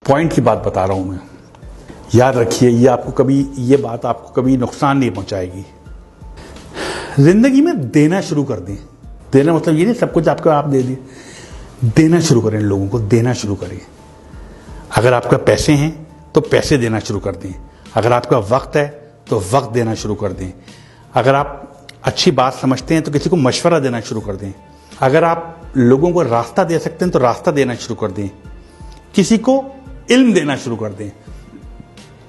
Point की बात बता रहा हूं मैं। याद रखिए, ये बात आपको कभी नुकसान नहीं पहुंचाएगी। जिंदगी में देना शुरू कर दें। देना मतलब ये नहीं सब कुछ आपको आप दे दिए। देना शुरू करें, लोगों को देना शुरू करें। अगर आपका पैसे हैं तो पैसे देना शुरू कर दें। अगर आपका वक्त है तो वक्त देना शुरू कर दें। अगर आप अच्छी बात समझते हैं तो किसी को मशवरा देना शुरू कर दें। अगर आप लोगों को रास्ता दे सकते हैं तो रास्ता देना शुरू कर दें। किसी को इल्म देना शुरू कर दें।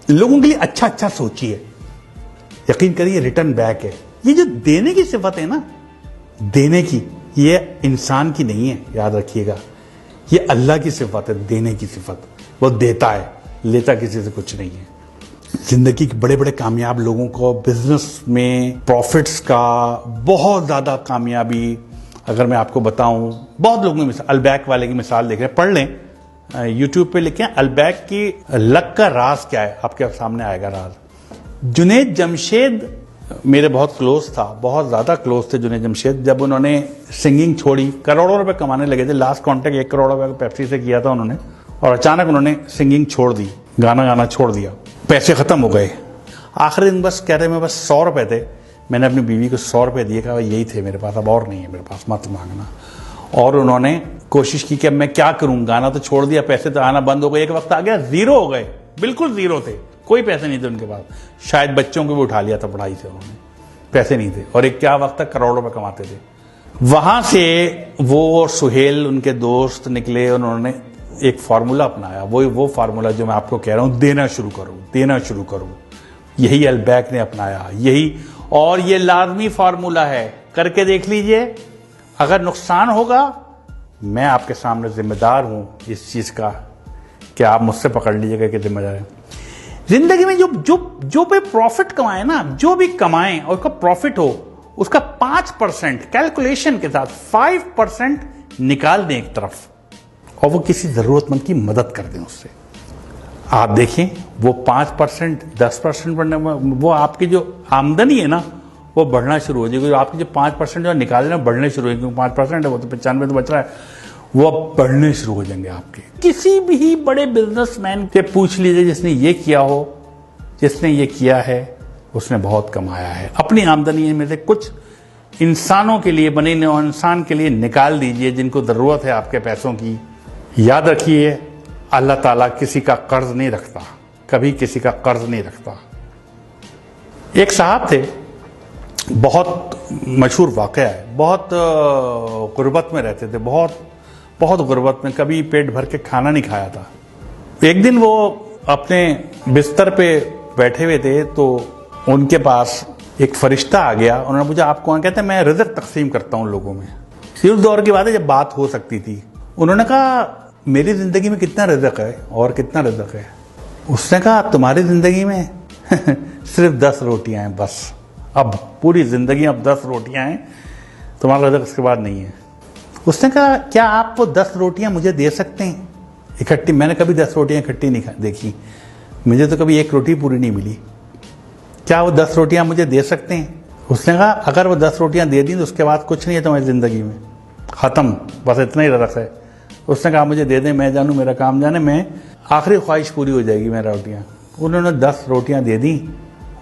लोगों के लिए अच्छा अच्छा सोचिए। यकीन करिए रिटर्न बैक है। ये जो देने की सिफत है ना, देने की, ये इंसान की नहीं है, याद रखिएगा। ये अल्लाह की सिफत है, देने की सिफत। वो देता है, लेता किसी से कुछ नहीं है। जिंदगी के बड़े बड़े कामयाब लोगों को बिजनेस में प्रॉफिट्स का बहुत ज्यादा कामयाबी, अगर मैं आपको बताऊं, बहुत लोगों की अलबैक वाले की मिसाल देख रहे हैं, पढ़ लें, यूट्यूब पे लिखें अलबैक की लक का राज क्या है, आपके सामने आएगा राज। जुनैद जमशेद मेरे बहुत क्लोज था, बहुत ज्यादा क्लोज थे जुनैद जमशेद। जब उन्होंने सिंगिंग छोड़ी, करोड़ों रुपए कमाने लगे थे, लास्ट कॉन्ट्रैक्ट 1 करोड़ रुपए पेप्सी से किया था उन्होंने, और अचानक उन्होंने सिंगिंग छोड़ दी, गाना गाना छोड़ दिया, पैसे खत्म हो गए। आखिरी दिन बस कह रहे मैं बस 100 रुपए थे, मैंने अपनी बीवी को 100 रुपए दिए, कहा यही थे मेरे पास, अब और नहीं है मेरे पास, मत मांगना। और उन्होंने कोशिश की कि अब मैं क्या करूं, गाना तो छोड़ दिया, पैसे तो आना बंद हो गए। एक वक्त आ गया जीरो हो गए, बिल्कुल जीरो थे, कोई पैसे नहीं थे उनके पास। शायद बच्चों को भी उठा लिया था पढ़ाई से उन्होंने, पैसे नहीं थे। और एक क्या वक्त तक करोड़ों रुपए कमाते थे। वहां से वो सुहेल उनके दोस्त निकले, उन्होंने एक फार्मूला अपनाया, वो फार्मूला जो मैं आपको कह रहा हूं, देना शुरू करो, देना शुरू करो। यही अलबैक ने अपनाया, यही, और ये लाजमी फार्मूला है, करके देख लीजिए। अगर नुकसान होगा, मैं आपके सामने जिम्मेदार हूं इस चीज का, कि आप मुझसे पकड़ लीजिएगा कि जिम्मेदार है। जिंदगी में जो भी प्रॉफिट कमाए ना, जो भी कमाएं और उसका प्रॉफिट हो, उसका 5% कैलकुलेशन के साथ 5% निकाल दें एक तरफ, और वो किसी जरूरतमंद की मदद कर दें उससे। आप देखें वो 5%, 10% बढ़ने, वो आपकी जो आमदनी है ना, वो बढ़ना शुरू हो जाएगी। आपकी जो 5% जो निकालना बढ़ने शुरू हो जाएंगे, 5% है वो तो 95 तो बच रहा है, वो अब बढ़ने शुरू हो जाएंगे आपके। किसी भी बड़े बिजनेसमैन से पूछ लीजिए जिसने ये किया हो, जिसने ये किया है, उसने बहुत कमाया है। अपनी आमदनी में से कुछ इंसानों के लिए, बने इंसान के लिए निकाल दीजिए जिनको जरूरत है आपके पैसों की। याद रखिए, अल्लाह ताला किसी का कर्ज नहीं रखता, कभी किसी का कर्ज नहीं रखता। एक साहब थे, बहुत मशहूर वाकया है, बहुत गुर्बत में रहते थे, बहुत गुर्बत में, कभी पेट भर के खाना नहीं खाया था। एक दिन वो अपने बिस्तर पे बैठे हुए थे, तो उनके पास एक फरिश्ता आ गया। उन्होंने पूछा आप कौन? कहते हैं मैं रिज़्क तकसीम करता हूं लोगों में। उस दौर की बात है जब बात हो सकती थी। उन्होंने कहा मेरी जिंदगी में कितना रिज़्क है और कितना रिज़्क है? उसने कहा तुम्हारी जिंदगी में सिर्फ 10 रोटियां हैं बस, अब पूरी जिंदगी अब 10 रोटियां हैं, तुम्हारा रिज़्क इसके बाद नहीं है। उसने कहा क्या आप वो 10 रोटियां मुझे दे सकते हैं इकट्ठी? मैंने कभी 10 रोटियां इकट्ठी नहीं देखी, मुझे तो कभी एक रोटी पूरी नहीं मिली। क्या वो 10 रोटियां मुझे दे सकते हैं? उसने कहा अगर वो 10 रोटियां दे दी तो उसके बाद कुछ नहीं है तुम्हारी जिंदगी में, खत्म, बस इतना ही रिज़्क है। उसने कहा मुझे दे दें, मैं जानूं, मेरा काम जाने, मैं आखिरी ख्वाहिश पूरी हो जाएगी मेरा रोटियां। उन्होंने 10 रोटियां दे दी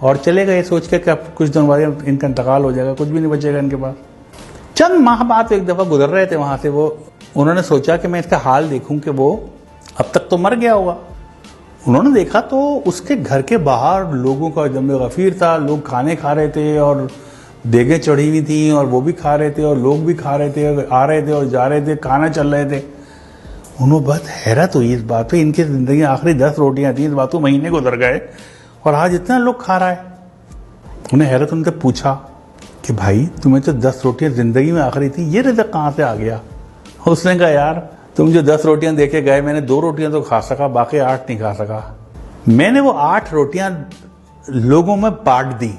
और चले गए सोच के कि अब कुछ दिन बाद इनका इंतकाल हो जाएगा, कुछ भी नहीं बचेगा इनके पास। चंद माह बाद एक दफा गुजर रहे थे वहां से, वो उन्होंने सोचा कि मैं इसका हाल देखूं कि वो अब तक तो मर गया होगा। उन्होंने देखा तो उसके घर के बाहर लोगों का जमे गफीर था, लोग खाने खा रहे थे और देगें चढ़ी हुई थी और वो भी खा रहे थे और लोग भी खा रहे थे, आ रहे थे और जा रहे थे, खाना चल रहे थे। उन्होंने बहुत हैरत हुई इस बात पे, इनकी जिंदगी आखिरी 10 रोटियां थी, इस बात को महीने गुजर गए और आज इतना लोग खा रहा है। उन्हें हैरत, उनसे पूछा कि भाई तुम्हें तो 10 रोटियां जिंदगी में आखिरी थी, ये रिज़्क कहाँ से आ गया? उसने कहा यार तुम जो 10 रोटियां देके गए, मैंने 2 रोटियां तो खा सका, बाकी 8 नहीं खा सका। मैंने वो 8 रोटियां लोगों में बांट दी।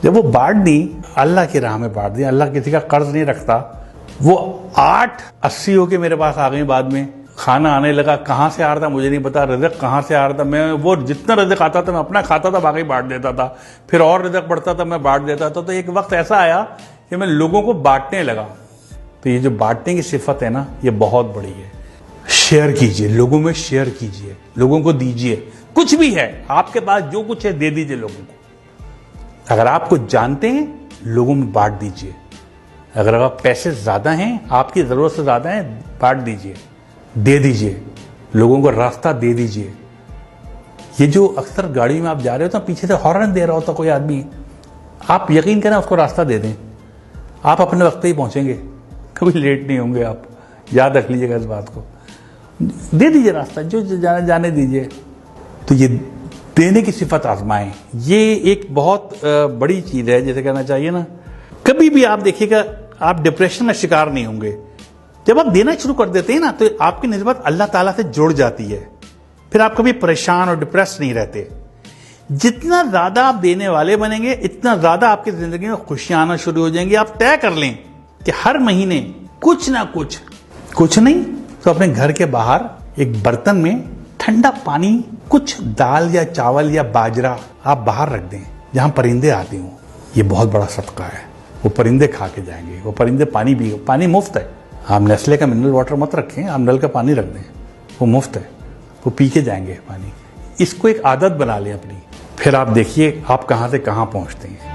जब वो बांट दी, अल्लाह की राह में बांट दी, अल्लाह किसी का कर्ज नहीं रखता। वो 8 80 होके मेरे पास आ गई। बाद में खाना आने लगा, कहाँ से आ रहा था मुझे नहीं पता, रिज़्क कहाँ से आ रहा था। मैं वो जितना रिज़्क आता था मैं अपना खाता था, बाकी बांट देता था, फिर और रिज़्क बढ़ता था मैं बांट देता था। तो एक वक्त ऐसा आया कि मैं लोगों को बांटने लगा। तो ये जो बांटने की सिफत है ना, ये बहुत बड़ी है। शेयर कीजिए, लोगों में शेयर कीजिए, लोगों को दीजिए। कुछ भी है आपके पास, जो कुछ है दे दीजिए लोगों को। अगर आप कुछ जानते हैं, लोगों में बांट दीजिए। अगर आप पैसे ज्यादा हैं, आपकी जरूरत से ज्यादा है, बांट दीजिए, दे दीजिए, लोगों को रास्ता दे दीजिए। ये जो अक्सर गाड़ी में आप जा रहे हो तो पीछे से हॉर्न दे रहा होता कोई आदमी, आप यकीन करें उसको रास्ता दे दें, आप अपने वक्त पे ही पहुंचेंगे, कभी लेट नहीं होंगे आप। याद रख लीजिएगा इस बात को। दे दीजिए रास्ता, जो जाने दीजिए। तो ये देने की सिफत आजमाएं, ये एक बहुत बड़ी चीज है। जैसे कहना चाहिए ना, कभी भी आप देखिएगा आप डिप्रेशन में शिकार नहीं होंगे। जब आप देना शुरू कर देते हैं ना, तो आपकी निस्बत अल्लाह ताला से जुड़ जाती है। फिर आप कभी परेशान और डिप्रेस नहीं रहते। जितना ज्यादा आप देने वाले बनेंगे, इतना ज्यादा आपकी जिंदगी में खुशियां आना शुरू हो जाएंगी। आप तय कर लें कि हर महीने कुछ ना कुछ नहीं तो अपने घर के बाहर एक बर्तन में ठंडा पानी, कुछ दाल या चावल या बाजरा आप बाहर रख दें, जहां परिंदे आते हों। ये बहुत बड़ा सदका है। वो परिंदे खा के जाएंगे, वो परिंदे पानी भी, पानी मुफ्त है। आप नेस्ले का मिनरल वाटर मत रखें, आप नल का पानी रख दें, वो मुफ्त है, वो पी के जाएंगे पानी। इसको एक आदत बना लें अपनी, फिर आप देखिए आप कहां से कहां पहुंचते हैं।